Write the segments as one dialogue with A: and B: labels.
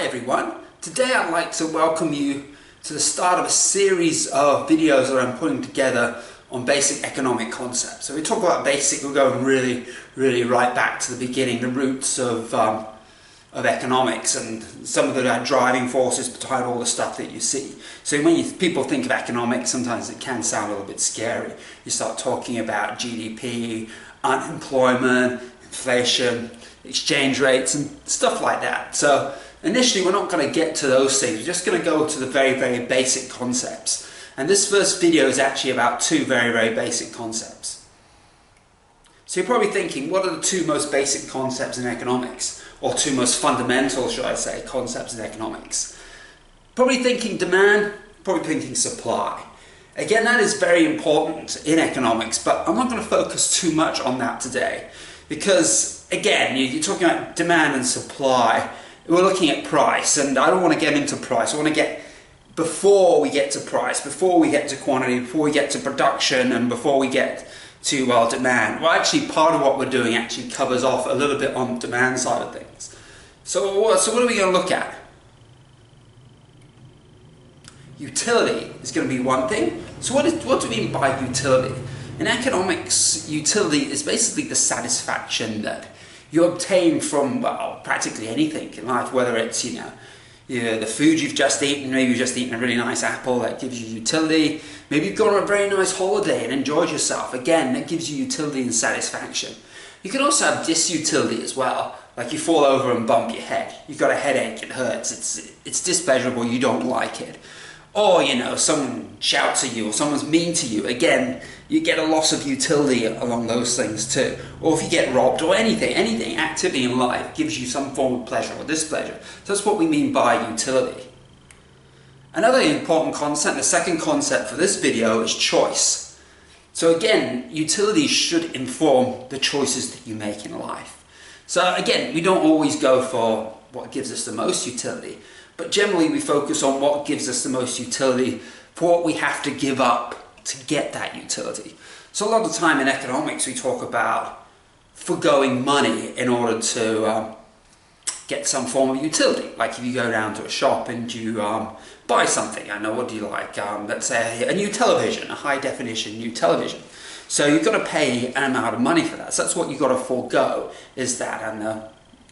A: Hi everyone, today I'd like to welcome you to the start of a series of videos that I'm putting together on basic economic concepts. So we talk about basic, we're going really right back to the beginning, the roots of economics and some of the driving forces behind all the stuff that you see. So when people think of economics, sometimes it can sound a little bit scary. You start talking about GDP, unemployment, inflation, exchange rates and stuff like that. So initially we're not going to get to those things, we're just going to go to the very basic concepts. And this first video is actually about two very basic concepts. So you're probably thinking, what are the two most basic concepts in economics? Or two most fundamental, should I say, concepts in economics? Probably thinking demand, probably thinking supply. Again, that is very important in economics, but I'm not going to focus too much on that today. Because, again, you're talking about demand and supply. We're looking at price, and I don't want to get into price. I want to get, before we get to price, before we get to quantity, before we get to production, and before we get to demand. Well, actually, part of what we're doing actually covers off a little bit on the demand side of things. So what are we going to look at? Utility is going to be one thing. So what do we mean by utility? In economics, utility is basically the satisfaction that you obtain from, well, practically anything in life, whether it's, the food you've just eaten, maybe you've just eaten a really nice apple, that gives you utility. Maybe you've gone on a very nice holiday and enjoyed yourself. Again, that gives you utility and satisfaction. You can also have disutility as well, like you fall over and bump your head. You've got a headache, it hurts, it's displeasurable, you don't like it. Or, someone shouts at you or someone's mean to you. Again, you get a loss of utility along those things too. Or if you get robbed or anything, activity in life gives you some form of pleasure or displeasure. So that's what we mean by utility. Another important concept, the second concept for this video, is choice. So again, utility should inform the choices that you make in life. So again, we don't always go for what gives us the most utility. But generally we focus on what gives us the most utility for what we have to give up to get that utility. So a lot of the time in economics we talk about forgoing money in order to get some form of utility. Like if you go down to a shop and you buy something, I know, what do you like? Let's say a new television, a high definition new television. So you've got to pay an amount of money for that. So that's what you've got to forego, is that, and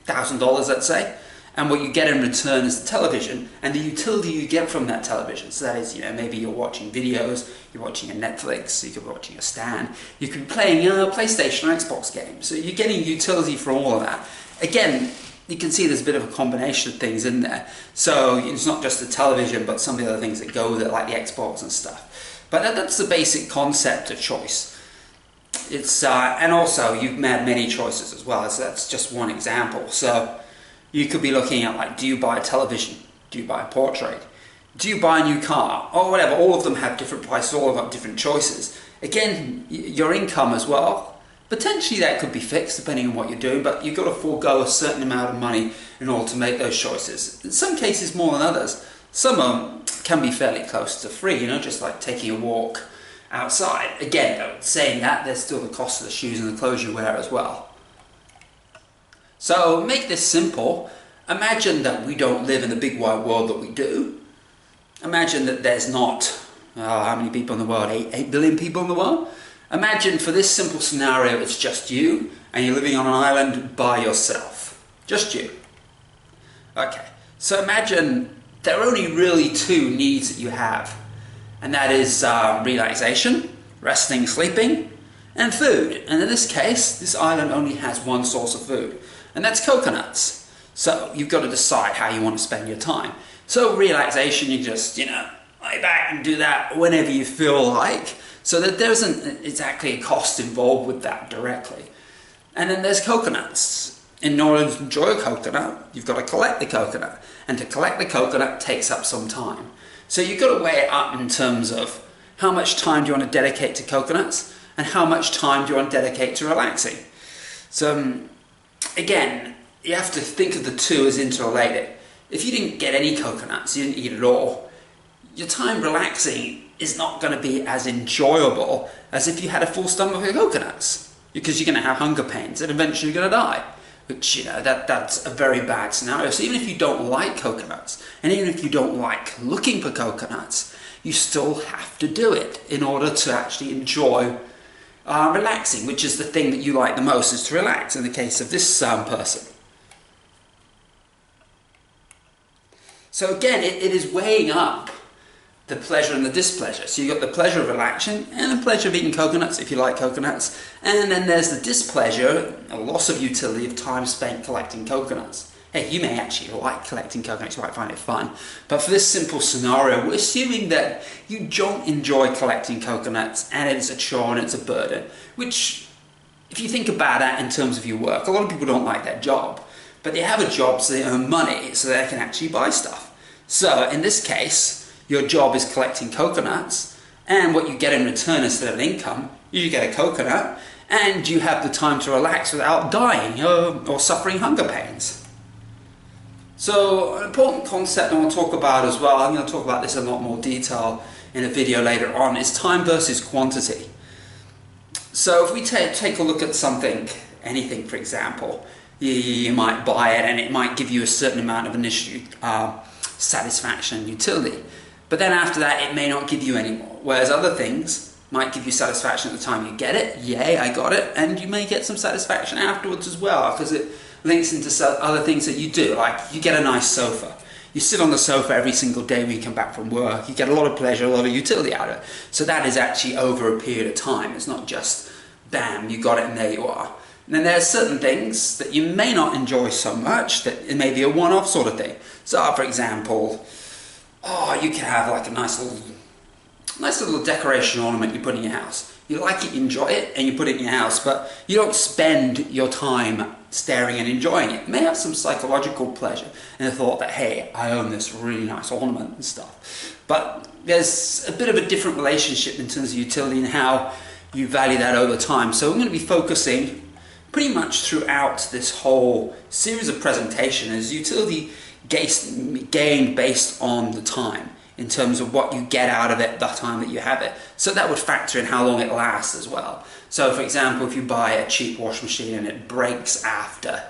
A: $1,000 let's say. And what you get in return is the television and the utility you get from that television. So that is, maybe you're watching videos, you're watching a Netflix, you could be watching a stand, you could be playing a PlayStation or Xbox game. So you're getting utility for all of that. Again, you can see there's a bit of a combination of things in there. So it's not just the television, but some of the other things that go with it, like the Xbox and stuff. But that's the basic concept of choice. It's and also you've made many choices as well. So that's just one example. So you could be looking at, like, do you buy a television? Do you buy a portrait? Do you buy a new car? Or whatever. All of them have different prices, all of them have different choices. Again, your income as well. Potentially that could be fixed depending on what you're doing, but you've got to forego a certain amount of money in order to make those choices. In some cases more than others. Some of them can be fairly close to free, just like taking a walk outside. Again, though, saying that, there's still the cost of the shoes and the clothes you wear as well. So make this simple. Imagine that we don't live in the big wide world that we do. Imagine that there's not, how many people in the world? 8 billion people in the world? Imagine for this simple scenario it's just you and you're living on an island by yourself. Just you. Okay, so imagine there are only really two needs that you have. And that is relaxation, resting, sleeping, and food. And in this case, this island only has one source of food. And that's coconuts. So you've got to decide how you want to spend your time. So relaxation, you just, lie back and do that whenever you feel like. So that there isn't exactly a cost involved with that directly. And then there's coconuts. In order to enjoy a coconut, you've got to collect the coconut. And to collect the coconut takes up some time. So you've got to weigh it up in terms of how much time do you want to dedicate to coconuts and how much time do you want to dedicate to relaxing. So again, you have to think of the two as interrelated. If you didn't get any coconuts, you didn't eat at all, your time relaxing is not going to be as enjoyable as if you had a full stomach of coconuts, because you're going to have hunger pains and eventually you're going to die. which, you know, that's a very bad scenario. So even if you don't like coconuts, and even if you don't like looking for coconuts, you still have to do it in order to actually enjoy relaxing, which is the thing that you like the most, is to relax in the case of this person. So again, it is weighing up the pleasure and the displeasure. So you've got the pleasure of relaxing and the pleasure of eating coconuts if you like coconuts, and then there's the displeasure, a loss of utility of time spent collecting coconuts. Hey, you may actually like collecting coconuts, you might find it fun, but for this simple scenario, we're assuming that you don't enjoy collecting coconuts and it's a chore and it's a burden, which, if you think about that in terms of your work, a lot of people don't like their job, but they have a job so they earn money so they can actually buy stuff. So in this case, your job is collecting coconuts, and what you get in return instead of an income, you get a coconut, and you have the time to relax without dying or suffering hunger pains. So an important concept I want to talk about as well, I'm going to talk about this in a lot more detail in a video later on, is time versus quantity. So if we take a look at something, anything for example, you might buy it and it might give you a certain amount of initial satisfaction and utility. But then after that, it may not give you any more. Whereas other things might give you satisfaction at the time you get it. Yay, I got it. And you may get some satisfaction afterwards as well, because it links into other things that you do. Like, you get a nice sofa. You sit on the sofa every single day when you come back from work. You get a lot of pleasure, a lot of utility out of it. So that is actually over a period of time. It's not just, bam, you got it and there you are. And then there are certain things that you may not enjoy so much, that it may be a one-off sort of thing. So, for example, you can have like a nice little decoration ornament you put in your house. You like it, you enjoy it, and you put it in your house, but you don't spend your time staring and enjoying it. You may have some psychological pleasure in the thought that, hey, I own this really nice ornament and stuff. But there's a bit of a different relationship in terms of utility and how you value that over time. So I'm going to be focusing pretty much throughout this whole series of presentation is utility gained based on the time, in terms of what you get out of it the time that you have it. So that would factor in how long it lasts as well. So for example, if you buy a cheap washing machine and it breaks after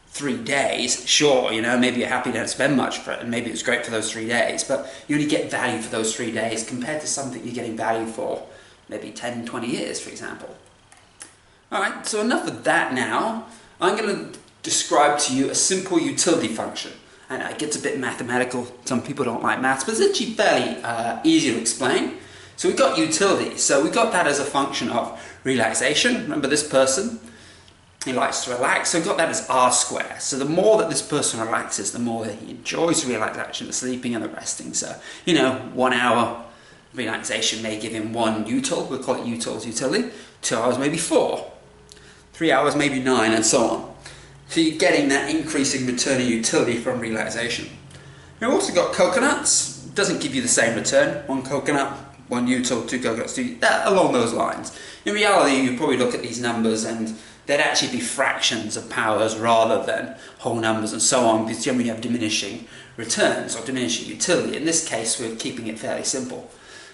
A: 3 days, sure, you know, maybe you're happy you don't spend much for it, and maybe it's great for those 3 days, but you only get value for those 3 days compared to something you're getting value for maybe 10, 20 years, for example. Alright, so enough of that now. I'm going to describe to you a simple utility function. And it gets a bit mathematical, some people don't like maths, but it's actually fairly easy to explain. So we've got utility, so we've got that as a function of relaxation. Remember this person, he likes to relax, so we've got that as R squared. So the more that this person relaxes, the more that he enjoys relaxation, the sleeping and the resting. So, you know, 1 hour relaxation may give him 1 util, we'll call it utility, 2 hours maybe 4, 3 hours maybe 9, and so on. So you're getting that increasing return of utility from relaxation. We've also got coconuts. It doesn't give you the same return. 1 coconut, 1 util, 2 coconuts, along those lines. In reality, you probably look at these numbers and they'd actually be fractions of powers rather than whole numbers and so on, because generally you have diminishing returns or diminishing utility. In this case, we're keeping it fairly simple.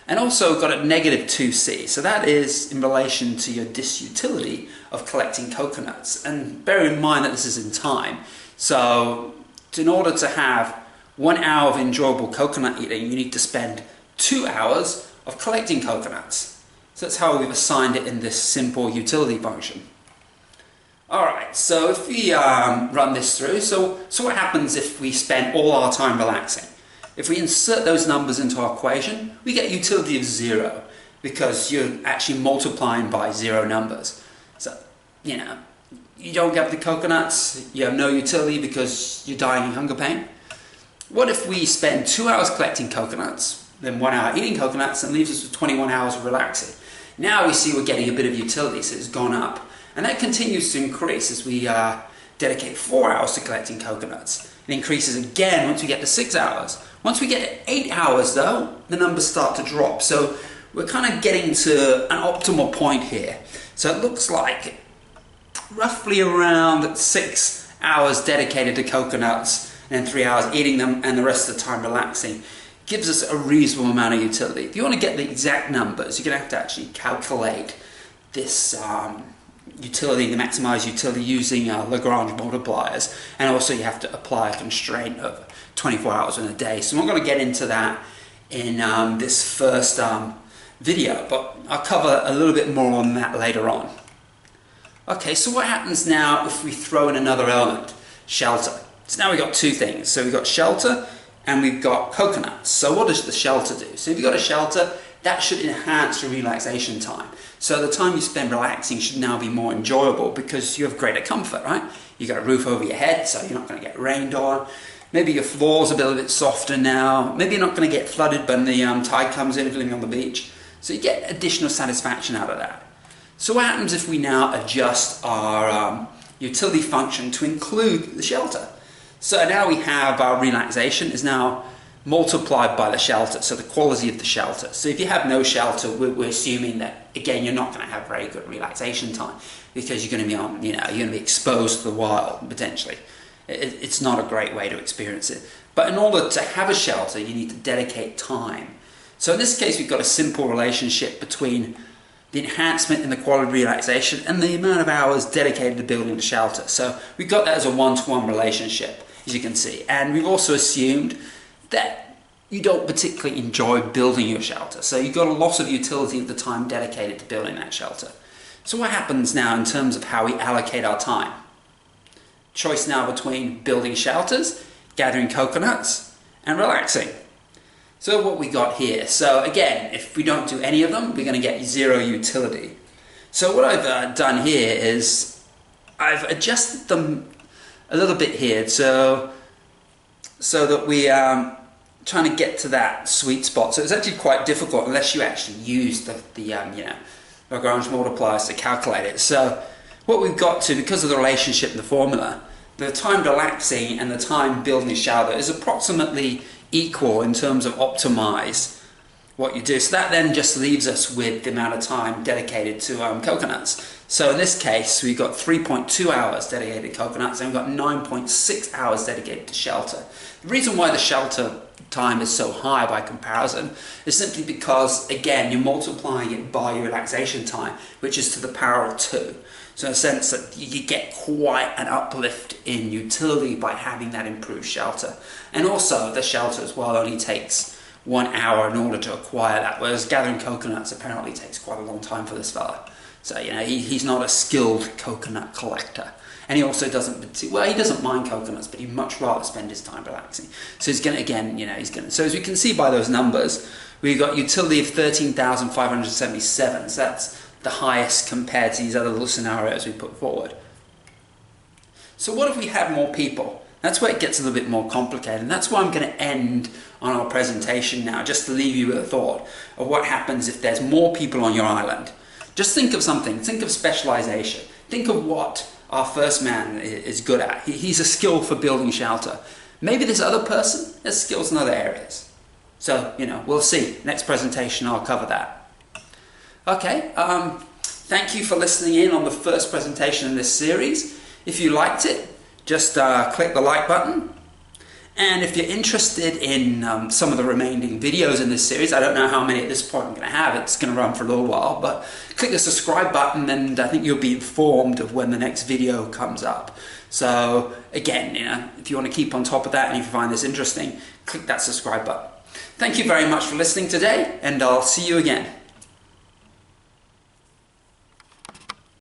A: And also we've got a negative 2c, so that is in relation to your disutility of collecting coconuts. And bear in mind that this is in time. So in order to have 1 hour of enjoyable coconut eating, you need to spend 2 hours of collecting coconuts. So that's how we've assigned it in this simple utility function. Alright, so if we run this through, so what happens if we spend all our time relaxing? If we insert those numbers into our equation, we get utility of 0, because you're actually multiplying by 0 numbers. So, you know, you don't get the coconuts, you have no utility because you're dying in hunger pain. What if we spend 2 hours collecting coconuts, then 1 hour eating coconuts, and leaves us with 21 hours of relaxing? Now we see we're getting a bit of utility, so it's gone up. And that continues to increase as we dedicate 4 hours to collecting coconuts. It increases again once we get to 6 hours. Once we get to 8 hours though, the numbers start to drop. So we're kind of getting to an optimal point here. So it looks like roughly around 6 hours dedicated to coconuts and 3 hours eating them and the rest of the time relaxing gives us a reasonable amount of utility. If you want to get the exact numbers, you're going to have to actually calculate this utility, the maximized utility using Lagrange multipliers, and also you have to apply a constraint of 24 hours in a day. So I'm not going to get into that in this first video, but I'll cover a little bit more on that later on. Okay, so what happens now if we throw in another element, shelter? So now we've got two things. So we've got shelter and we've got coconuts. So what does the shelter do? So if you've got a shelter, that should enhance your relaxation time. So the time you spend relaxing should now be more enjoyable because you have greater comfort, right? You've got a roof over your head, so you're not going to get rained on. Maybe your floor's a little bit softer now. Maybe you're not going to get flooded when the tide comes in if you're living on the beach. So you get additional satisfaction out of that. So what happens if we now adjust our utility function to include the shelter? So now we have our relaxation is now multiplied by the shelter, so the quality of the shelter. So if you have no shelter, we're assuming that, again, you're not going to have very good relaxation time because you're going to be on, you're going to be exposed to the wild, potentially. It's not a great way to experience it. But in order to have a shelter, you need to dedicate time. So in this case, we've got a simple relationship between the enhancement in the quality of relaxation and the amount of hours dedicated to building the shelter. So we've got that as a one-to-one relationship, as you can see. And we've also assumed that you don't particularly enjoy building your shelter. So you've got a loss of utility of the time dedicated to building that shelter. So what happens now in terms of how we allocate our time? Choice now between building shelters, gathering coconuts, and relaxing. So what we got here, so again, if we don't do any of them, we're going to get zero utility. So what I've done here is I've adjusted them a little bit here so that we are trying to get to that sweet spot. So it's actually quite difficult unless you actually use the Lagrange multipliers to calculate it. So what we've got to, because of the relationship in the formula, the time relaxing and the time building a shelter is approximately equal in terms of optimize what you do. So that then just leaves us with the amount of time dedicated to coconuts. So in this case, we've got 3.2 hours dedicated to coconuts and we've got 9.6 hours dedicated to shelter. The reason why the shelter time is so high by comparison is simply because, again, you're multiplying it by your relaxation time, which is to the power of 2. So in a sense that you get quite an uplift in utility by having that improved shelter. And also the shelter as well only takes 1 hour in order to acquire that, whereas gathering coconuts apparently takes quite a long time for this fella. So, he's not a skilled coconut collector. And he also doesn't, well, he doesn't mind coconuts, but he'd much rather spend his time relaxing. So he's going to, again, so as we can see by those numbers, we've got utility of 13,577. So that's the highest compared to these other little scenarios we put forward. So what if we had more people? That's where it gets a little bit more complicated, and that's why I'm going to end on our presentation now, just to leave you with a thought of what happens if there's more people on your island. Just think of something, think of specialization. Think of what our first man is good at. He's a skill for building shelter. Maybe this other person has skills in other areas. So, we'll see. Next presentation, I'll cover that. Okay, thank you for listening in on the first presentation in this series. If you liked it, just click the like button. And if you're interested in some of the remaining videos in this series, I don't know how many at this point I'm going to have, it's going to run for a little while, but click the subscribe button and I think you'll be informed of when the next video comes up. So again, if you want to keep on top of that and if you find this interesting, click that subscribe button. Thank you very much for listening today, and I'll see you again.